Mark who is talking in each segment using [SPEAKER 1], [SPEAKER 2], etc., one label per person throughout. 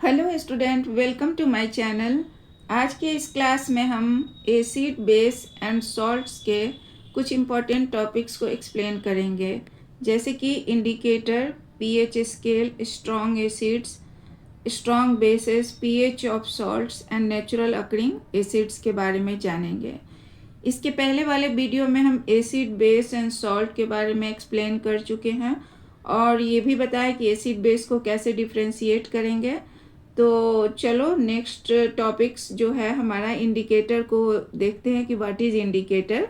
[SPEAKER 1] Hello student, welcome to my channel. आज के इस क्लास में हम एसिड, बेस एंड सॉल्ट्स के कुछ इम्पॉर्टेंट टॉपिक्स को एक्सप्लेन करेंगे, जैसे कि indicator, pH scale, strong acids, strong bases, pH of salts and natural occurring acids के बारे में जानेंगे। इसके पहले वाले वीडियो में हम एसिड, बेस एंड सॉल्ट के बारे में एक्सप्लेन कर चुके हैं और ये भी बताया कि एसिड बेस को कैसे डिफ्रेंशिएट करेंगे। तो चलो नेक्स्ट टॉपिक्स जो है हमारा इंडिकेटर को देखते हैं कि व्हाट इज इंडिकेटर।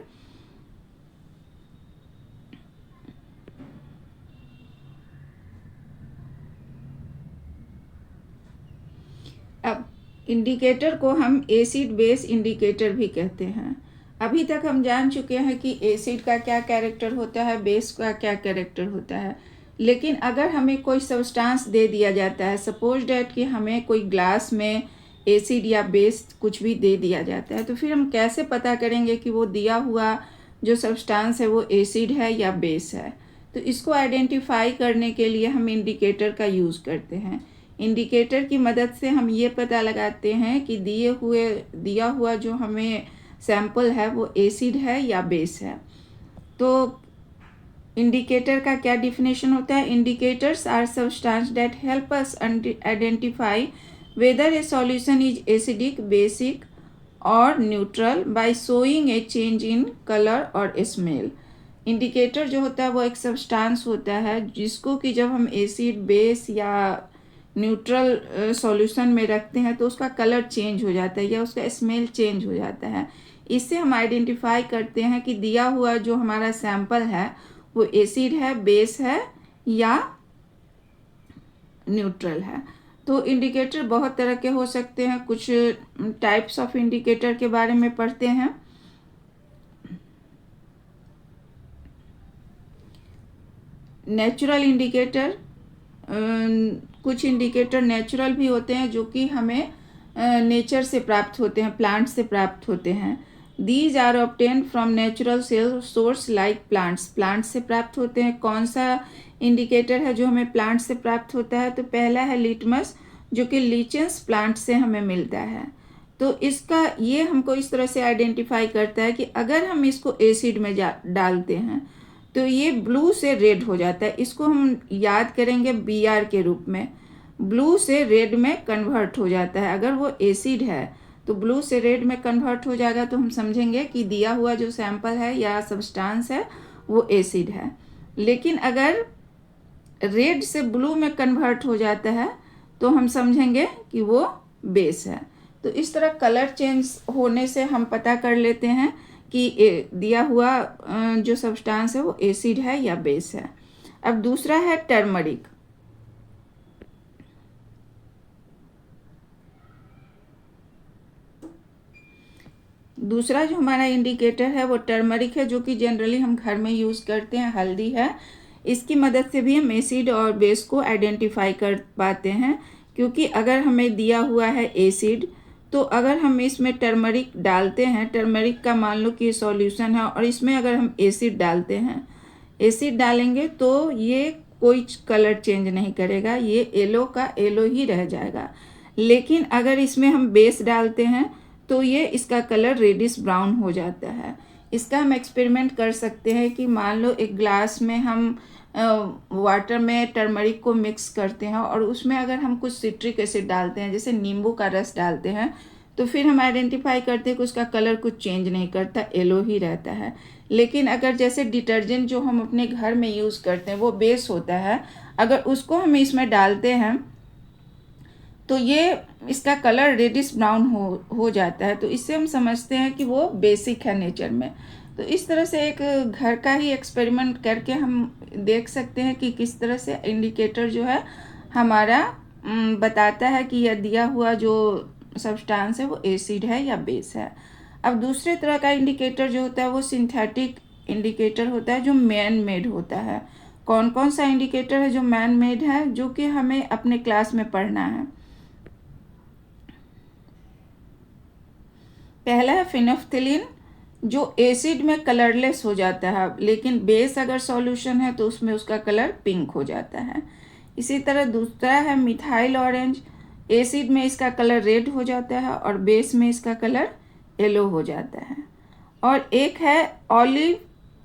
[SPEAKER 1] अब इंडिकेटर को हम एसिड बेस इंडिकेटर भी कहते हैं। अभी तक हम जान चुके हैं कि एसिड का क्या कैरेक्टर होता है, बेस का क्या कैरेक्टर होता है। लेकिन अगर हमें कोई सब्सटेंस दे दिया जाता है, सपोज डैट कि हमें कोई ग्लास में एसिड या बेस कुछ भी दे दिया जाता है, तो फिर हम कैसे पता करेंगे कि वो दिया हुआ जो सब्सटेंस है वो एसिड है या बेस है। तो इसको आइडेंटिफाई करने के लिए हम इंडिकेटर का यूज़ करते हैं। इंडिकेटर की मदद से हम ये पता लगाते हैं कि दिया हुआ जो हमें सैंपल है वो एसिड है या बेस है। तो इंडिकेटर का क्या डिफिनेशन होता है? Indicators are substances that help us identify whether a solution is acidic, basic or neutral by showing a change in colour or smell. Indicator जो होता है वो एक सब्सटेंस होता है जिसको कि जब हम एसिड, बेस या न्यूट्रल सॉल्यूशन में रखते हैं तो उसका कलर चेंज हो जाता है या उसका स्मेल चेंज हो जाता है। इससे हम आइडेंटिफाई करते हैं कि दिया हुआ जो हमारा सैंपल है वो एसिड है, बेस है या न्यूट्रल है। तो इंडिकेटर बहुत तरह के हो सकते हैं। कुछ टाइप्स ऑफ इंडिकेटर के बारे में पढ़ते हैं। नेचुरल इंडिकेटर, कुछ इंडिकेटर नेचुरल भी होते हैं जो कि हमें नेचर से प्राप्त होते हैं, प्लांट से प्राप्त होते हैं। These are obtained from natural source like plants. Plant से प्राप्त होते हैं। कौन सा इंडिकेटर है जो हमें प्लांट से प्राप्त होता है? तो पहला है लिटमस, जो कि लीचेंस प्लांट से हमें मिलता है। तो इसका ये हमको इस तरह से आइडेंटिफाई करता है कि अगर हम इसको एसिड में डालते हैं तो ये ब्लू से रेड हो जाता है। इसको हम याद करेंगे बीआर के रूप में। ब्लू से रेड में कन्वर्ट हो जाता है। अगर वो एसिड है तो ब्लू से रेड में कन्वर्ट हो जाएगा, तो हम समझेंगे कि दिया हुआ जो सैंपल है या सब्सटेंस है वो एसिड है। लेकिन अगर रेड से ब्लू में कन्वर्ट हो जाता है तो हम समझेंगे कि वो बेस है। तो इस तरह कलर चेंज होने से हम पता कर लेते हैं कि दिया हुआ जो सब्सटेंस है वो एसिड है या बेस है। अब दूसरा है टर्मरिक। दूसरा जो हमारा इंडिकेटर है वो टर्मरिक है, जो कि जनरली हम घर में यूज़ करते हैं। हल्दी है, इसकी मदद से भी हम एसिड और बेस को आइडेंटिफाई कर पाते हैं। क्योंकि अगर हमें दिया हुआ है एसिड, तो अगर हम इसमें टर्मरिक डालते हैं, टर्मरिक का मान लो कि सॉल्यूशन है और इसमें अगर हम एसिड डालते हैं, एसिड डालेंगे तो ये कोई कलर चेंज नहीं करेगा, ये येलो का येलो ही रह जाएगा। लेकिन अगर इसमें हम बेस डालते हैं तो ये इसका कलर रेडिश ब्राउन हो जाता है। इसका हम एक्सपेरिमेंट कर सकते हैं कि मान लो एक ग्लास में हम वाटर में टर्मरिक को मिक्स करते हैं और उसमें अगर हम कुछ सिट्रिक एसिड डालते हैं, जैसे नींबू का रस डालते हैं, तो फिर हम आइडेंटिफाई करते हैं कि उसका कलर कुछ चेंज नहीं करता, येलो ही रहता है। लेकिन अगर जैसे डिटर्जेंट जो हम अपने घर में यूज़ करते हैं वो बेस होता है, अगर उसको हम इसमें डालते हैं तो ये इसका कलर रेडिश ब्राउन हो जाता है। तो इससे हम समझते हैं कि वो बेसिक है नेचर में। तो इस तरह से एक घर का ही एक्सपेरिमेंट करके हम देख सकते हैं कि किस तरह से इंडिकेटर जो है हमारा बताता है कि यह दिया हुआ जो सब्सटेंस है वो एसिड है या बेस है। अब दूसरे तरह का इंडिकेटर जो होता है वो सिंथेटिक इंडिकेटर होता है, जो मैन मेड होता है। कौन कौन सा इंडिकेटर है जो मैन मेड है, जो कि हमें अपने क्लास में पढ़ना है? पहला है फिनोफ्थिलीन, जो एसिड में कलरलेस हो जाता है, लेकिन बेस अगर सॉल्यूशन है तो उसमें उसका कलर पिंक हो जाता है। इसी तरह दूसरा है मिथाइल ऑरेंज, एसिड में इसका कलर रेड हो जाता है और बेस में इसका कलर येलो हो जाता है। और एक है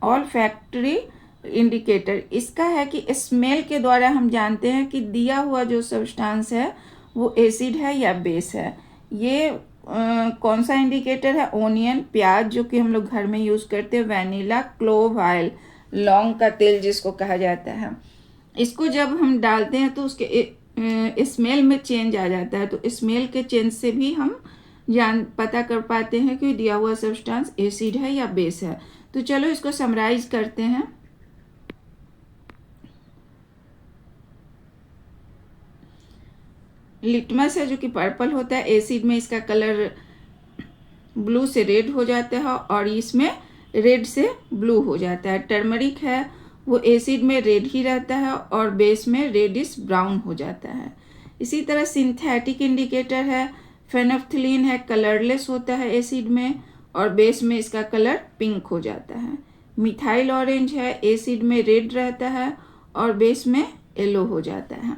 [SPEAKER 1] ऑल्फैक्टरी इंडिकेटर। इसका है कि स्मेल के द्वारा हम जानते हैं कि दिया हुआ जो सब्सटेंस है वो एसिड है या बेस है। ये कौन सा इंडिकेटर है? ओनियन, प्याज जो कि हम लोग घर में यूज़ करते हैं, वैनिला, क्लोव ऑयल, लौंग का तेल जिसको कहा जाता है। इसको जब हम डालते हैं तो उसके स्मेल में चेंज आ जाता है। तो स्मेल के चेंज से भी हम पता कर पाते हैं कि दिया हुआ सब्सटेंस एसिड है या बेस है। तो चलो इसको समराइज करते हैं। लिटमस है जो कि पर्पल होता है, एसिड में इसका कलर ब्लू से रेड हो जाता है और इसमें रेड से ब्लू हो जाता है। टर्मरिक है वो एसिड में रेड ही रहता है और बेस में रेडिश ब्राउन हो जाता है। इसी तरह सिंथेटिक इंडिकेटर है फेनोफ्थलीन है, कलरलेस होता है एसिड में और बेस में इसका कलर पिंक हो जाता है। मिथाइल ऑरेंज है, एसिड में रेड रहता है और बेस में येलो हो जाता है।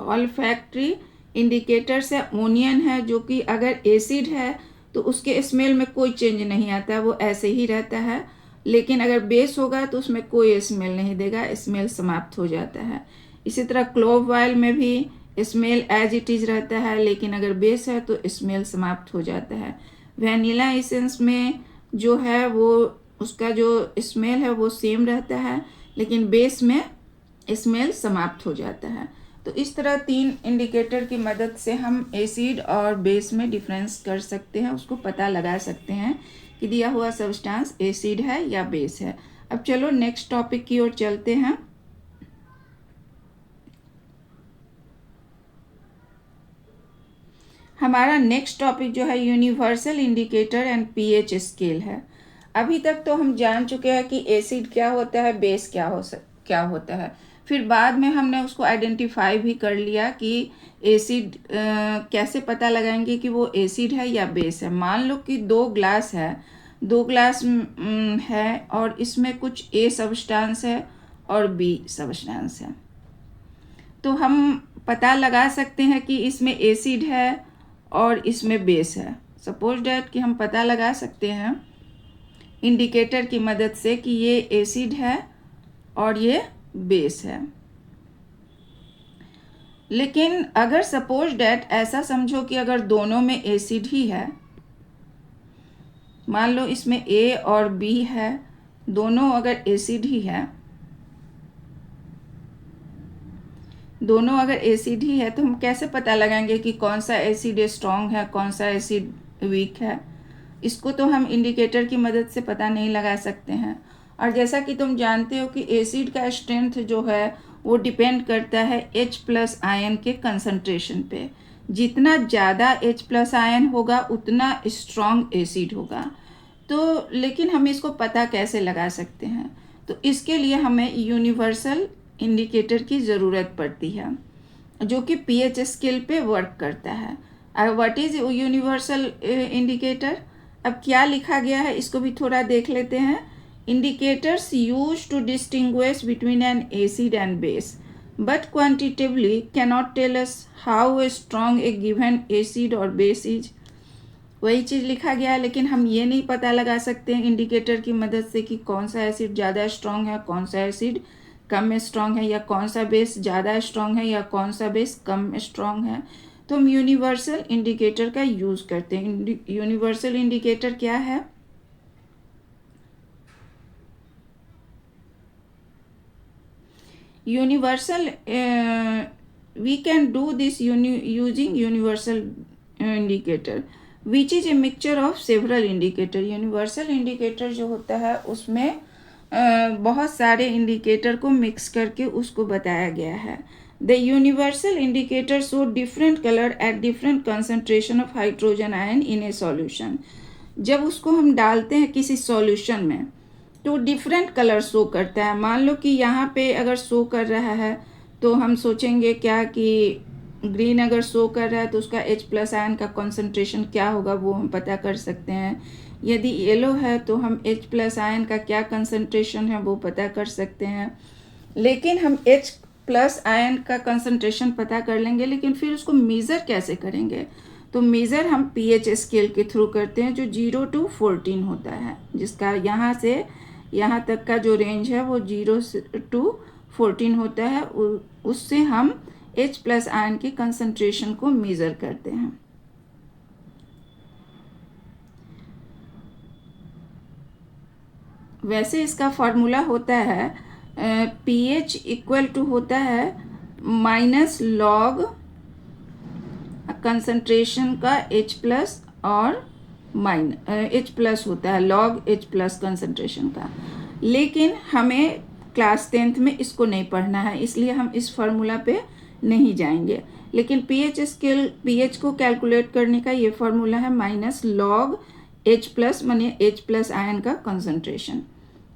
[SPEAKER 1] ऑल्फैक्टरी इंडिकेटर से ओनियन है जो कि अगर एसिड है तो उसके स्मेल में कोई चेंज नहीं आता, वो ऐसे ही रहता है। लेकिन अगर बेस होगा तो उसमें कोई स्मेल नहीं देगा, स्मेल समाप्त हो जाता है। इसी तरह क्लोव ऑयल में भी स्मेल एज इट इज़ रहता है, लेकिन अगर बेस है तो स्मेल समाप्त हो जाता है। वैनिला एसेंस में जो है वो उसका जो स्मेल है वो सेम रहता है, लेकिन बेस में स्मेल समाप्त हो जाता है। तो इस तरह 3 इंडिकेटर की मदद से हम एसिड और बेस में डिफरेंस कर सकते हैं, उसको पता लगा सकते हैं कि दिया हुआ सब्सटेंस एसिड है या बेस है। अब चलो नेक्स्ट टॉपिक की ओर चलते हैं। हमारा नेक्स्ट टॉपिक जो है universal indicator and pH scale है। अभी तक तो हम जान चुके हैं कि एसिड क्या होता है, बेस क्या होता है। फिर बाद में हमने उसको आइडेंटिफाई भी कर लिया कि एसिड कैसे पता लगाएंगे कि वो एसिड है या बेस है। मान लो कि 2 ग्लास है, 2 ग्लास है और इसमें कुछ ए सब्सटेंस है और बी सब्सटेंस है। तो हम पता लगा सकते हैं कि इसमें एसिड है और इसमें बेस है। सपोज डैट कि हम पता लगा सकते हैं इंडिकेटर की मदद से कि ये एसिड है और ये बेस है। लेकिन अगर सपोज डैट ऐसा समझो कि अगर दोनों में एसिड ही है, मान लो इसमें ए और बी है, दोनों अगर एसिड ही है, दोनों अगर एसिड ही है तो हम कैसे पता लगाएंगे कि कौन सा एसिड स्ट्रॉन्ग है, कौन सा एसिड वीक है? इसको तो हम इंडिकेटर की मदद से पता नहीं लगा सकते हैं। और जैसा कि तुम जानते हो कि एसिड का स्ट्रेंथ जो है वो डिपेंड करता है H+ आयन के कंसंट्रेशन पे। जितना ज़्यादा H+ आयन होगा उतना स्ट्रॉन्ग एसिड होगा। तो लेकिन हम इसको पता कैसे लगा सकते हैं? तो इसके लिए हमें यूनिवर्सल इंडिकेटर की ज़रूरत पड़ती है जो कि पीएच स्केल पे वर्क करता है। What is universal indicator? अब क्या लिखा गया है इसको भी थोड़ा देख लेते हैं। Indicators use to distinguish between an acid and base but quantitatively cannot tell us how strong a given acid और बेस इज। वही चीज़ लिखा गया है, लेकिन हम ये नहीं पता लगा सकते हैं इंडिकेटर की मदद से कि कौन सा एसिड ज़्यादा स्ट्रॉन्ग है, कौन सा एसिड कम स्ट्रॉन्ग है, या कौन सा बेस ज़्यादा स्ट्रॉन्ग है या कौन सा बेस कम स्ट्रॉन्ग है। तो हम यूनिवर्सल इंडिकेटर का यूज़ करते हैं। यूनिवर्सल इंडिकेटर क्या है? Universal we can do this using universal indicator which is a mixture of several indicator। Universal indicator जो होता है उसमें बहुत सारे इंडिकेटर को मिक्स करके उसको बताया गया है। The universal indicator show different colour at different concentration of hydrogen ion in A solution. जब उसको हम डालते हैं किसी सॉल्यूशन में तो डिफरेंट कलर शो करता है। मान लो कि यहाँ पे अगर शो कर रहा है तो हम सोचेंगे क्या कि ग्रीन अगर शो कर रहा है तो उसका H+ आयन का कॉन्सेंट्रेशन क्या होगा वो हम पता कर सकते हैं। यदि येलो है तो हम H+ आयन का क्या कंसंट्रेशन है वो पता कर सकते हैं। लेकिन हम H प्लस आयन का कंसंट्रेशन पता कर लेंगे, लेकिन फिर उसको मेज़र कैसे करेंगे? तो मेज़र हम pH स्केल के थ्रू करते हैं, जो 0 to 14 होता है, जिसका यहाँ से यहाँ तक का जो रेंज है वो 0 to 14 होता है। उससे हम H प्लस आयन के कंसंट्रेशन को मेज़र करते हैं। वैसे इसका फार्मूला होता है pH इक्वल टू होता है माइनस लॉग कंसंट्रेशन का H प्लस और H प्लस होता है लॉग H प्लस कंसंट्रेशन का। लेकिन हमें क्लास 10th में इसको नहीं पढ़ना है, इसलिए हम इस फार्मूला पे नहीं जाएंगे। लेकिन pH स्केल pH को कैलकुलेट करने का ये फार्मूला है माइनस लॉग H प्लस माने H प्लस आयन का कंसंट्रेशन।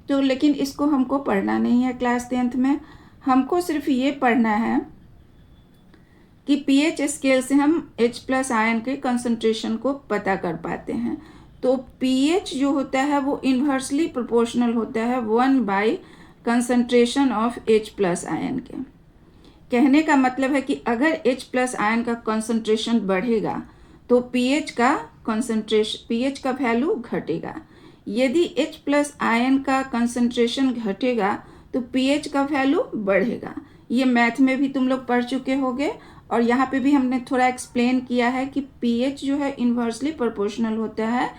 [SPEAKER 1] तो लेकिन इसको हमको पढ़ना नहीं है क्लास 10th में, हमको सिर्फ ये पढ़ना है कि pH स्केल से हम H प्लस आयन के कंसंट्रेशन को पता कर पाते हैं। तो pH जो होता है वो इन्वर्सली प्रोपोर्शनल होता है 1 by concentration of H plus ion के। कहने का मतलब है कि अगर H प्लस आयन का कंसंट्रेशन बढ़ेगा तो pH का वैल्यू घटेगा। यदि H प्लस आयन का कंसंट्रेशन घटेगा तो pH का वैल्यू बढ़ेगा। ये मैथ में भी तुम लोग पढ़ चुके होगे, और यहाँ पे भी हमने थोड़ा एक्सप्लेन किया है कि pH जो है इन्वर्सली प्रोपोर्शनल होता है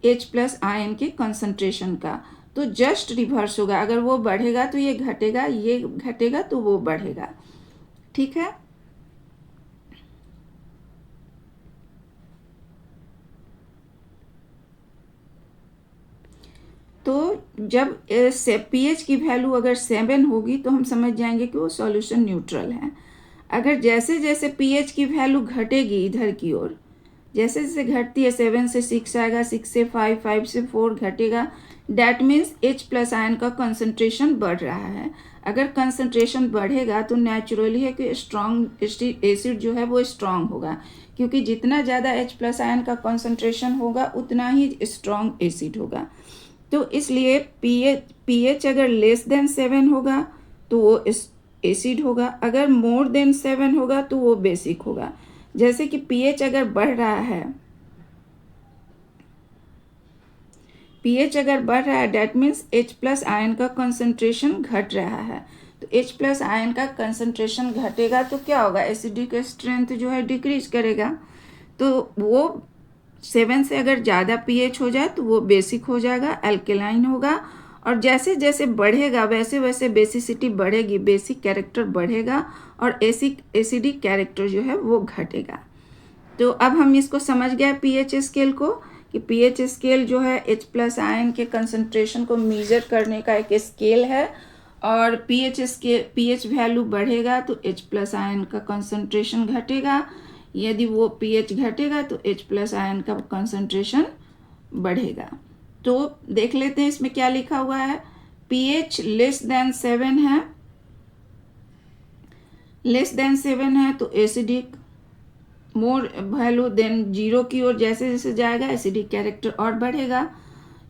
[SPEAKER 1] H प्लस आयन के कंसंट्रेशन का। तो जस्ट रिवर्स होगा, अगर वो बढ़ेगा तो ये घटेगा, ये घटेगा तो वो बढ़ेगा। ठीक है। तो जब pH की वैल्यू अगर 7 होगी तो हम समझ जाएंगे कि वो सॉल्यूशन न्यूट्रल है। अगर जैसे जैसे pH की वैल्यू घटेगी इधर की ओर, जैसे जैसे घटती है 7 से 6 आएगा, 6 से 5, 5 से 4 घटेगा, that means H plus ion का कंसंट्रेशन बढ़ रहा है। अगर कंसंट्रेशन बढ़ेगा तो नेचुरली है कि स्ट्रॉन्ग एसिड जो है वो स्ट्रॉन्ग होगा, क्योंकि जितना ज़्यादा H प्लस आयन का कंसंट्रेशन होगा उतना ही स्ट्रॉन्ग एसिड होगा। तो इसलिए pH अगर लेस देन 7 होगा तो वो एसिड होगा, अगर मोर देन 7 होगा तो वो बेसिक होगा। जैसे कि pH अगर बढ़ रहा है, that means H plus ion का कंसंट्रेशन घट रहा है। तो H प्लस आयन का कंसंट्रेशन घटेगा तो क्या होगा, एसिडिक स्ट्रेंथ जो है डिक्रीज करेगा। तो वो 7 से अगर ज़्यादा pH हो जाए तो वो बेसिक हो जाएगा, एल्केलाइन होगा, और जैसे जैसे बढ़ेगा वैसे वैसे बेसिसिटी बढ़ेगी, बेसिक कैरेक्टर बढ़ेगा और एसिडिक कैरेक्टर जो है वो घटेगा। तो अब हम इसको समझ गए pH स्केल को, कि pH स्केल जो है H प्लस आयन के कंसंट्रेशन को मेजर करने का एक स्केल है, और pH वैल्यू बढ़ेगा तो H प्लस आयन का कंसंट्रेशन घटेगा, यदि वो pH घटेगा तो H प्लस आयन का कंसंट्रेशन बढ़ेगा। तो देख लेते हैं इसमें क्या लिखा हुआ है। pH लेस देन 7 है, तो एसिडिक, मोर वैल्यू देन 0 की ओर जैसे जैसे जाएगा एसिडिक कैरेक्टर और बढ़ेगा।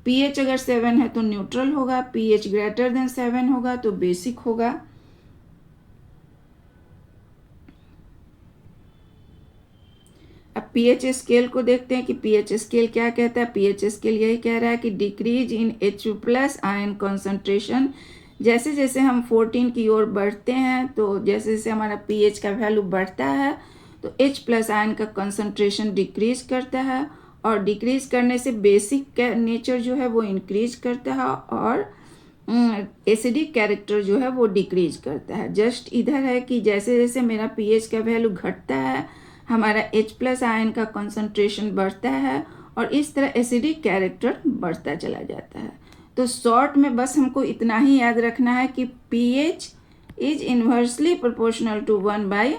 [SPEAKER 1] pH अगर 7 है तो न्यूट्रल होगा, pH ग्रेटर देन 7 होगा तो बेसिक होगा। अब pH स्केल को देखते हैं कि pH स्केल क्या कहता है। pH स्केल यही कह रहा है कि decrease in H plus ion concentration, जैसे जैसे हम 14 की ओर बढ़ते हैं तो जैसे जैसे हमारा pH का वैल्यू बढ़ता है तो H प्लस आयन का कंसंट्रेशन डिक्रीज करता है, और डिक्रीज करने से बेसिक नेचर जो है वो इंक्रीज करता है, और एसिडिक कैरेक्टर जो है वो डिक्रीज करता है। जस्ट इधर है कि जैसे जैसे मेरा pH का वैल्यू घटता है हमारा H प्लस आयन का कंसंट्रेशन बढ़ता है, और इस तरह एसिडिक कैरेक्टर बढ़ता चला जाता है। तो शॉर्ट में बस हमको इतना ही याद रखना है कि pH is inversely proportional to 1 by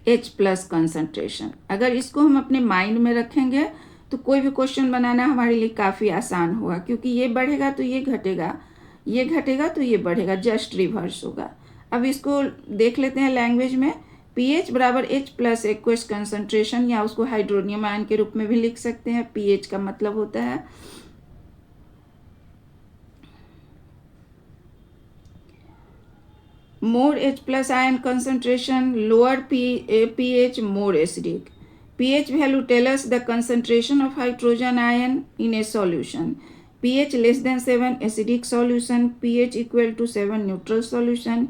[SPEAKER 1] H plus concentration. अगर इसको हम अपने माइंड में रखेंगे तो कोई भी क्वेश्चन बनाना हमारे लिए काफ़ी आसान होगा, क्योंकि ये बढ़ेगा तो ये घटेगा, ये घटेगा तो ये बढ़ेगा, जस्ट रिवर्स होगा। अब इसको देख लेते हैं लैंग्वेज में। pH बराबर H प्लस एक्वस कंसंट्रेशन, या उसको हाइड्रोनियम आयन के रूप में भी लिख सकते हैं। pH का मतलब होता है more H plus ion concentration, lower pH, more acidic. pH value tell us the concentration of hydrogen ion in a solution. pH less than 7 acidic solution, pH equal to 7 neutral solution,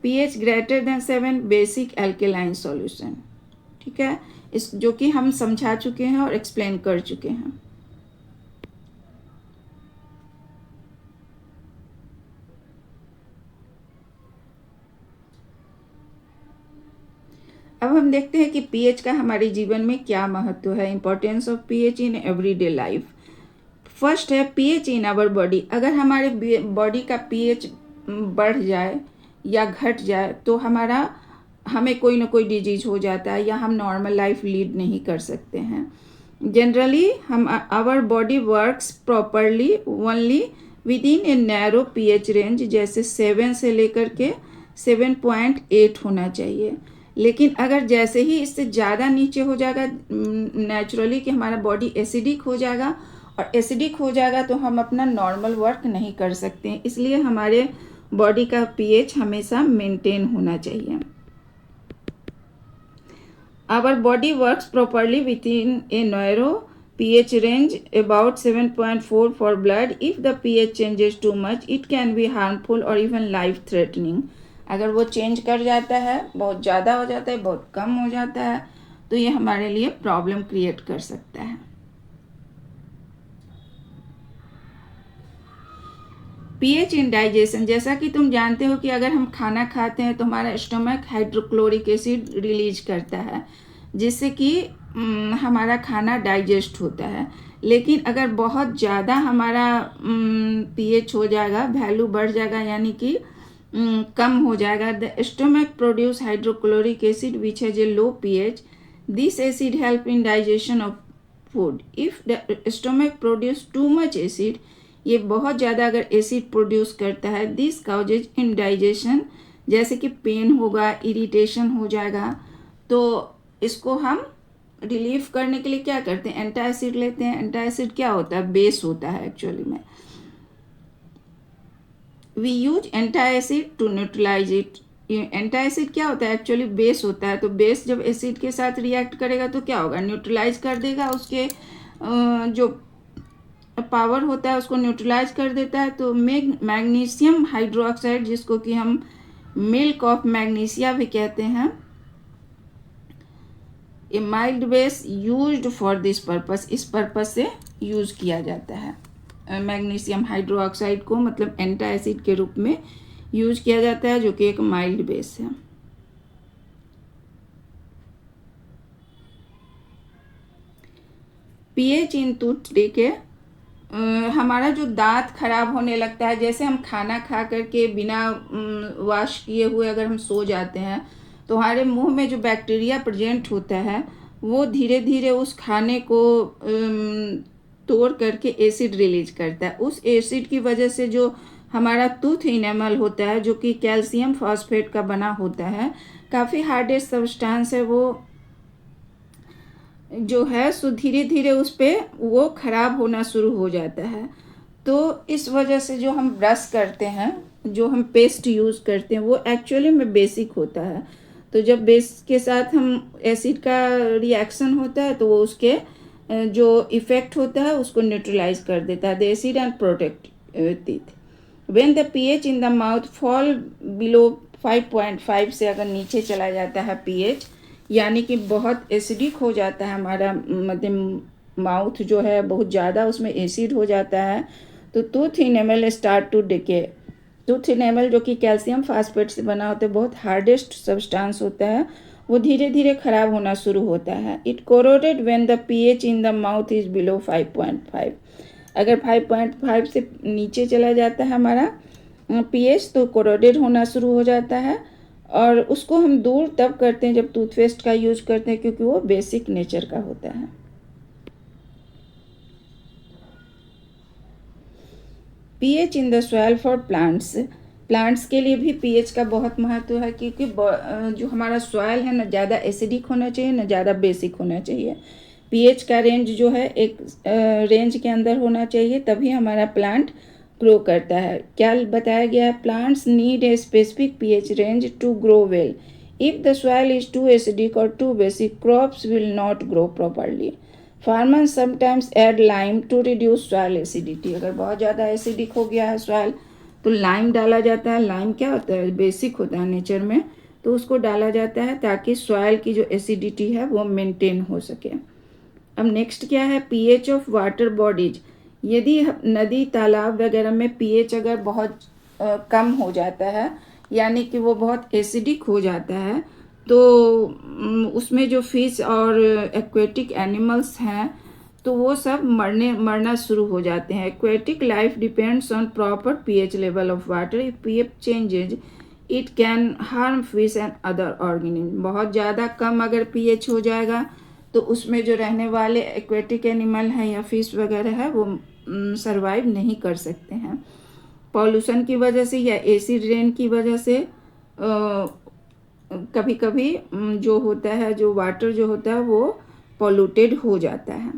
[SPEAKER 1] pH greater than 7 basic alkaline solution. ठीक है, इस जो कि हम समझा चुके हैं और एक्सप्लेन कर चुके हैं. अब हम देखते हैं कि पीएच का हमारे जीवन में क्या महत्व है. Importance of pH in everyday life. First है पीएच इन आवर बॉडी. अगर हमारे बॉडी का पीएच बढ़ जाए या घट जाए तो हमें कोई ना कोई डिजीज हो जाता है या हम नॉर्मल लाइफ लीड नहीं कर सकते हैं. Generally our body works properly only within a narrow pH range, जैसे 7 से लेकर के 7.8 होना चाहिए. लेकिन अगर जैसे ही इससे ज़्यादा नीचे हो जाएगा नेचुरली कि हमारा बॉडी एसिडिक हो जाएगा, और एसिडिक हो जाएगा तो हम अपना नॉर्मल वर्क नहीं कर सकते हैं. इसलिए हमारे बॉडी का पीएच हमेशा मेंटेन होना चाहिए. Our body works properly within a narrow pH range about 7.4 for blood. If the pH changes too much, it can be harmful or even life threatening. अगर वो चेंज कर जाता है, बहुत ज़्यादा हो जाता है, बहुत कम हो जाता है, तो ये हमारे लिए प्रॉब्लम क्रिएट कर सकता है. PH in digestion. जैसा कि तुम जानते हो कि अगर हम खाना खाते हैं तो हमारा स्टमक हाइड्रोक्लोरिक एसिड रिलीज करता है, जिससे कि हमारा खाना डाइजेस्ट होता है. लेकिन अगर बहुत ज़्यादा हमारा पीएच हो जाएगा, वैल्यू बढ़ जाएगा, यानी कि कम हो जाएगा. The stomach produce hydrochloric acid which has a low pH. This acid help in digestion of food. If the stomach produce too much acid, ये बहुत ज़्यादा अगर एसिड प्रोड्यूस करता है, दिस काउजेज इन डाइजेशन, जैसे कि पेन होगा, irritation हो जाएगा. तो इसको हम रिलीव करने के लिए क्या करते हैं, एंटासिड लेते हैं. एंटासिड क्या होता है, बेस होता है एक्चुअली में. We use antacid to neutralise it. Antacid क्या होता है, एक्चुअली बेस होता है. तो बेस जब एसिड के साथ रिएक्ट करेगा तो क्या होगा, न्यूट्रलाइज कर देगा. उसके जो पावर होता है उसको न्यूट्रलाइज कर देता है. तो मैग्नीशियम हाइड्रोक्साइड, जिसको कि हम मिल्क ऑफ मैग्नीशिया भी कहते हैं, ए mild base used for this purpose. इस पर्पस से यूज किया जाता है. मैग्नीशियम हाइड्रोक्साइड को मतलब एंटासिड के रूप में यूज किया जाता है, जो कि एक माइल्ड बेस है. पीएच इन टूथ डीके. हमारा जो दांत खराब होने लगता है, जैसे हम खाना खा करके बिना वॉश किए हुए अगर हम सो जाते हैं तो हमारे मुंह में जो बैक्टीरिया प्रेजेंट होता है वो धीरे धीरे उस खाने को तोड़ करके एसिड रिलीज करता है. उस एसिड की वजह से जो हमारा टूथ इनेमल होता है, जो कि कैल्शियम फॉस्फेट का बना होता है, काफ़ी हार्डेस्ट सब्सटेंस है, वो जो है सो धीरे धीरे उस पर वो ख़राब होना शुरू हो जाता है. तो इस वजह से जो हम ब्रश करते हैं, जो हम पेस्ट यूज़ करते हैं, वो एक्चुअली में बेसिक होता है. तो जब बेस के साथ हम एसिड का रिएक्शन होता है तो वो उसके जो इफ़ेक्ट होता है उसको न्यूट्रलाइज कर देता है. The acid and protect teeth. When the pH in the mouth fall below 5.5 से अगर नीचे चला जाता है पीएच, यानी कि बहुत एसिडिक हो जाता है हमारा मतलब माउथ जो है, बहुत ज़्यादा उसमें एसिड हो जाता है, तो tooth enamel start to decay. Tooth enamel जो कि कैल्शियम फास्फेट से बना होता है, बहुत हार्डेस्ट सब्सटेंस होता है, वो धीरे धीरे ख़राब होना शुरू होता है. It corroded when the pH in the mouth is below 5.5. अगर 5.5 से नीचे चला जाता है हमारा पीएच तो कोरोडेड होना शुरू हो जाता है. और उसको हम दूर तब करते हैं जब टूथपेस्ट का यूज करते हैं, क्योंकि वो बेसिक नेचर का होता है. PH in the soil for plants. Plants के लिए भी पीएच का बहुत महत्व है, क्योंकि जो हमारा सॉइल है ना ज़्यादा एसिडिक होना चाहिए ना ज़्यादा बेसिक होना चाहिए. पीएच का रेंज जो है एक रेंज के अंदर होना चाहिए, तभी हमारा प्लांट ग्रो करता है। क्या बताया गया है? Plants need a specific pH range to grow well. If the soil is too acidic or too basic, crops will not grow properly. Farmers sometimes add lime to reduce soil acidity. अगर बहुत ज़्यादा acidic हो गया है soil तो lime डाला जाता है। लाइम क्या होता है? बेसिक होता है नेचर में, तो उसको डाला जाता है ताकि सॉइल की जो एसिडिटी है वो मेंटेन हो सके। अब नेक्स्ट क्या है? PH of water bodies. यदि नदी तालाब वगैरह में पीएच अगर बहुत कम हो जाता है, यानी कि वो बहुत एसिडिक हो जाता है, तो उसमें जो फिश और एक्वेटिक एनिमल्स हैं तो वो सब मरना शुरू हो जाते हैं। Aquatic life depends on proper pH level of water. If pH changes it can harm fish and other organism. बहुत ज़्यादा कम अगर पीएच हो जाएगा तो उसमें जो रहने वाले एक्वेटिक एनिमल हैं या फिश वगैरह है वो सरवाइव नहीं कर सकते हैं। पॉल्यूशन की वजह से या एसिड रेन की वजह से कभी कभी जो होता है, जो वाटर जो होता है वो पॉल्यूटेड हो जाता है।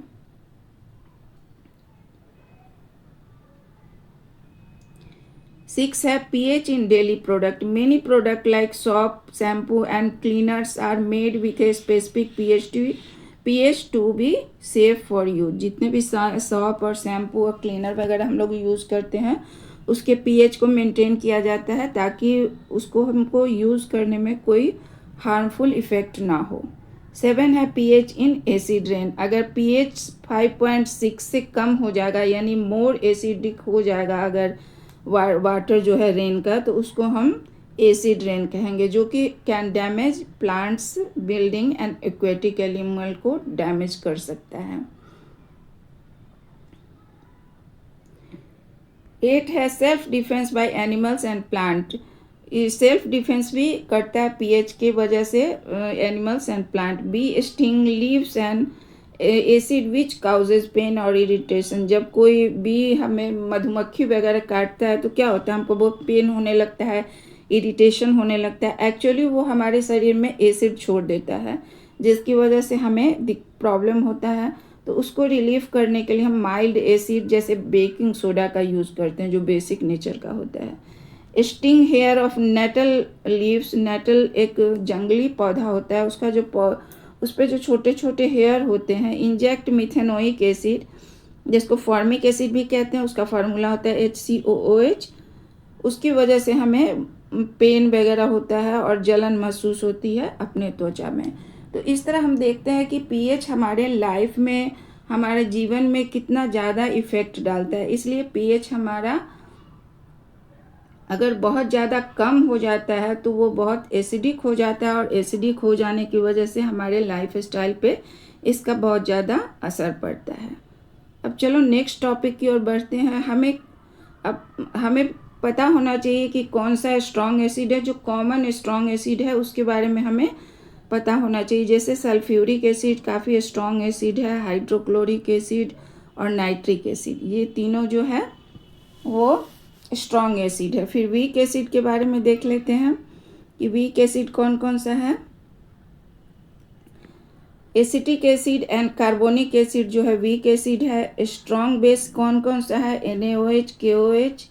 [SPEAKER 1] Six have pH in daily product. Many product like soap, shampoo and cleaners are made with a specific pH to be safe for you. जितने भी सॉप और शैम्पू और क्लीनर वगैरह हम लोग यूज़ करते हैं उसके pH को मेंटेन किया जाता है ताकि उसको हमको यूज़ करने में कोई हार्मफुल इफ़ेक्ट ना हो। 7 है pH इन एसिड रेन। अगर pH 5.6 से कम हो जाएगा यानी मोर एसिडिक हो जाएगा अगर वाटर जो है रेन का, तो उसको हम एसिड रेन कहेंगे, जो कि can damage plants, building and aquatic animal को डैमेज कर सकता है। 8 है self defence by animals and plant. Self defence भी करता है पीएच के वजह से animals and plant. Bee sting leaves and acid which causes pain और इरिटेशन। जब कोई भी हमें मधुमक्खी वगैरह काटता है तो क्या होता है? हमको बहुत पेन होने लगता है, इरिटेशन होने लगता है। एक्चुअली वो हमारे शरीर में एसिड छोड़ देता है जिसकी वजह से हमें प्रॉब्लम होता है। तो उसको रिलीफ करने के लिए हम माइल्ड एसिड जैसे बेकिंग सोडा का यूज़ करते हैं जो बेसिक नेचर का होता है। Sting hair of nettle leaves. Nettle एक जंगली पौधा होता है, उसका जो उस पर जो छोटे छोटे हेयर होते हैं। इंजेक्ट मिथेनोइक एसिड जिसको फॉर्मिक एसिड भी कहते हैं, उसका फार्मूला होता है HCOOH। उसकी वजह से हमें पेन वगैरह होता है और जलन महसूस होती है अपने त्वचा में। तो इस तरह हम देखते हैं कि पीएच हमारे लाइफ में, हमारे जीवन में कितना ज़्यादा इफ़ेक्ट डालता है। इसलिए पीएच हमारा अगर बहुत ज़्यादा कम हो जाता है तो वो बहुत एसिडिक हो जाता है और एसिडिक हो जाने की वजह से हमारे लाइफ स्टाइल पे इसका बहुत ज़्यादा असर पड़ता है। अब चलो नेक्स्ट टॉपिक की ओर बढ़ते हैं। हमें पता होना चाहिए कि कौन सा स्ट्रॉन्ग एसिड है। जो कॉमन स्ट्रॉन्ग एसिड है उसके बारे में हमें पता होना चाहिए। जैसे सल्फ्यूरिक एसिड काफ़ी स्ट्रॉन्ग एसिड है, हाइड्रोक्लोरिक एसिड और नाइट्रिक एसिड, ये तीनों जो है वो स्ट्रॉन्ग एसिड है। फिर वीक एसिड के बारे में देख लेते हैं कि वीक एसिड कौन कौन सा है। Acetic acid and carbonic acid जो है वीक एसिड है। स्ट्रॉन्ग बेस कौन कौन सा है? NaOH, KOH।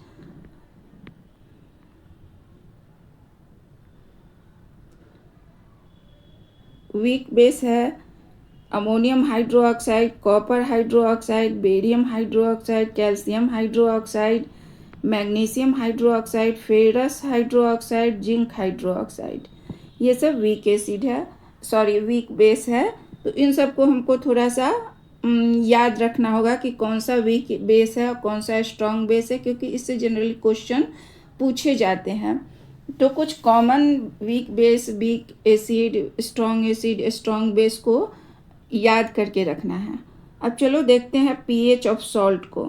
[SPEAKER 1] वीक बेस है ammonium hydroxide, copper hydroxide, barium hydroxide, calcium hydroxide, magnesium hydroxide, ferrous hydroxide, zinc hydroxide, ये सब वीक एसिड है, वीक बेस है। तो इन सबको हमको थोड़ा सा याद रखना होगा कि कौन सा वीक बेस है और कौन सा स्ट्रॉन्ग बेस है, क्योंकि इससे जनरली क्वेश्चन पूछे जाते हैं। तो कुछ common weak base, weak acid, strong base को याद करके रखना है। अब चलो देखते हैं पीएच ऑफ सॉल्ट को।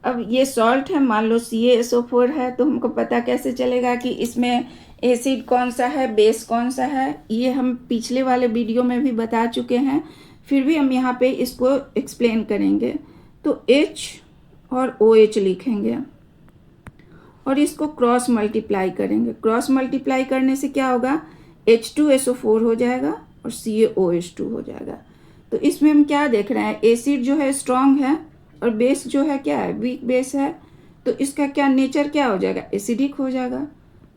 [SPEAKER 1] अब ये सॉल्ट है, मान लो CaSO4 है, तो हमको पता कैसे चलेगा कि इसमें एसिड कौन सा है, बेस कौन सा है? ये हम पिछले वाले वीडियो में भी बता चुके हैं, फिर भी हम यहाँ पे इसको एक्सप्लेन करेंगे। तो H और OH लिखेंगे और इसको क्रॉस मल्टीप्लाई करेंगे। क्रॉस मल्टीप्लाई करने से क्या होगा? H2SO4 हो जाएगा और CaOH2 हो जाएगा। तो इसमें हम क्या देख रहे हैं, एसिड जो है स्ट्रॉन्ग है और बेस जो है क्या है, वीक बेस है। तो इसका क्या नेचर क्या हो जाएगा, एसिडिक हो जाएगा।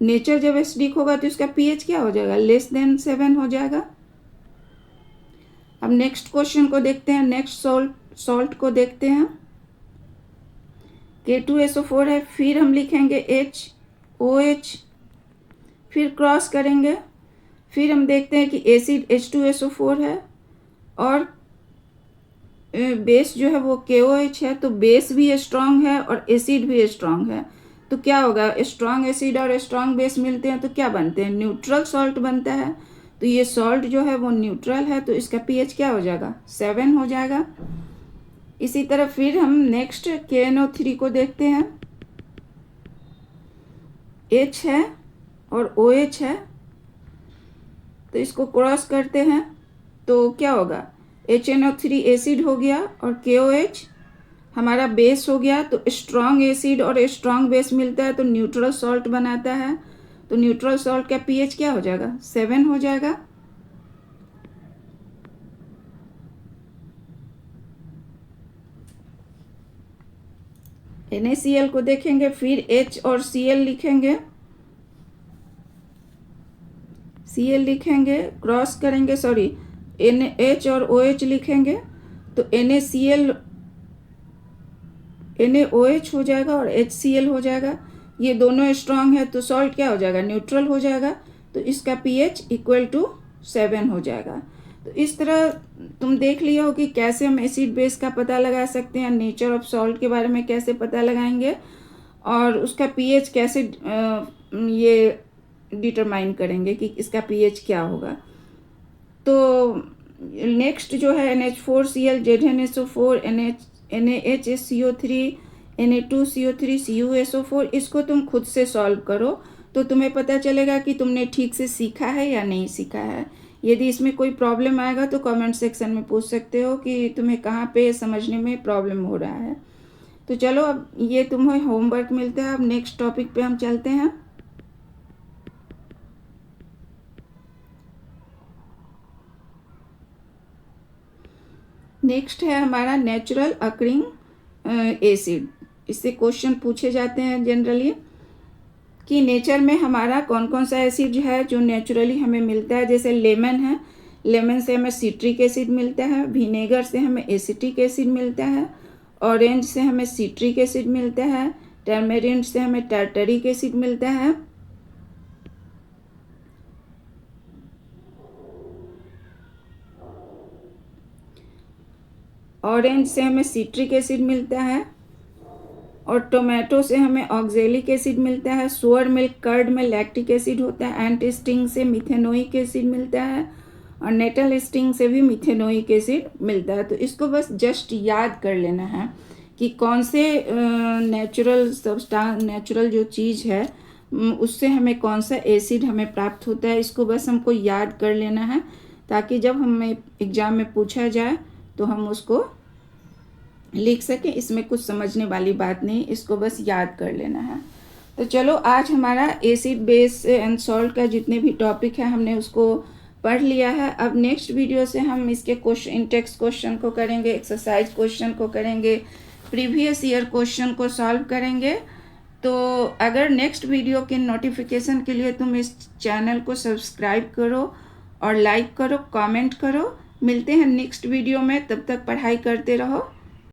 [SPEAKER 1] नेचर जब एसिडिक होगा तो इसका पीएच क्या हो जाएगा, <7 हो जाएगा। अब नेक्स्ट क्वेश्चन को देखते हैं, नेक्स्ट सॉल्ट को देखते हैं। K2SO4 है, फिर हम लिखेंगे HOH, फिर क्रॉस करेंगे, फिर हम देखते हैं कि एसिड H2SO4 है और बेस जो है वो KOH है। तो बेस भी स्ट्रांग है और एसिड भी स्ट्रांग है। तो क्या होगा, स्ट्रांग एसिड और स्ट्रांग बेस मिलते हैं तो क्या बनते हैं, न्यूट्रल सॉल्ट बनता है। तो ये सॉल्ट जो है वो न्यूट्रल है, तो इसका पीएच क्या हो जाएगा, 7 हो जाएगा। इसी तरह फिर हम नेक्स्ट KNO3 को देखते हैं। H है और OH है, तो इसको क्रॉस करते हैं तो क्या होगा, HNO3 एसिड हो गया और KOH हमारा बेस हो गया। तो स्ट्रॉन्ग एसिड और स्ट्रॉन्ग बेस मिलता है तो न्यूट्रल सॉल्ट बनाता है। तो न्यूट्रल सॉल्ट का पीएच क्या हो जाएगा, 7 हो जाएगा। NaCl को देखेंगे, फिर H और Cl लिखेंगे, Cl लिखेंगे, क्रॉस करेंगे, सॉरी NH और OH लिखेंगे तो NaCl NaOH हो जाएगा और HCl हो जाएगा। ये दोनों स्ट्रांग है तो सॉल्ट क्या हो जाएगा, न्यूट्रल हो जाएगा। तो इसका pH = 7 हो जाएगा। तो इस तरह तुम देख लिया हो कि कैसे हम एसिड बेस का पता लगा सकते हैं, नेचर ऑफ सॉल्ट के बारे में कैसे पता लगाएंगे और उसका pH कैसे ये डिटरमाइन करेंगे कि इसका pH क्या होगा। तो नेक्स्ट जो है NH4Cl, ZnSO4, NaHCO3, Na2CO3, CuSO4, इसको तुम खुद से सॉल्व करो तो तुम्हें पता चलेगा कि तुमने ठीक से सीखा है या नहीं सीखा है। यदि इसमें कोई प्रॉब्लम आएगा तो कमेंट सेक्शन में पूछ सकते हो कि तुम्हें कहाँ पे समझने में प्रॉब्लम हो रहा है। तो चलो अब ये तुम्हें होमवर्क मिलता है। अब नेक्स्ट टॉपिक पे हम चलते हैं। नेक्स्ट है हमारा नेचुरल अकरिंग एसिड। इससे क्वेश्चन पूछे जाते हैं जनरली कि नेचर में हमारा कौन कौन सा एसिड है जो नेचुरली हमें मिलता है। जैसे लेमन है, लेमन से हमें सिट्रिक एसिड मिलता है, विनेगर से हमें एसिटिक एसिड मिलता है, ऑरेंज से हमें सिट्रिक एसिड मिलता है, टर्मेरिन से हमें टार्टरिक एसिड मिलता है, ऑरेंज से हमें सिट्रिक एसिड मिलता है और टोमेटो से हमें ऑक्जेलिक एसिड मिलता है। सोअर मिल्क कर्ड में लैक्टिक एसिड होता है। एंट स्टिंग से मिथेनोइक एसिड मिलता है और नेटल स्टिंग से भी मिथेनोइक एसिड मिलता है। तो इसको बस जस्ट याद कर लेना है कि कौन से नेचुरल जो चीज़ है उससे हमें कौन सा एसिड हमें प्राप्त होता है। इसको बस हमको याद कर लेना है ताकि जब हमें एग्ज़ाम में पूछा जाए तो हम उसको लिख सकें। इसमें कुछ समझने वाली बात नहीं, इसको बस याद कर लेना है। तो चलो आज हमारा एसिड बेस एंड सॉल्ट का जितने भी टॉपिक है हमने उसको पढ़ लिया है। अब नेक्स्ट वीडियो से हम इसके क्वेश्चन, इंटेक्स क्वेश्चन को करेंगे, एक्सरसाइज क्वेश्चन को करेंगे, प्रीवियस ईयर क्वेश्चन को सॉल्व करेंगे। तो अगर नेक्स्ट वीडियो के नोटिफिकेशन के लिए तुम इस चैनल को सब्सक्राइब करो और लाइक करो, कमेंट करो। मिलते हैं नेक्स्ट वीडियो में, तब तक पढ़ाई करते रहो।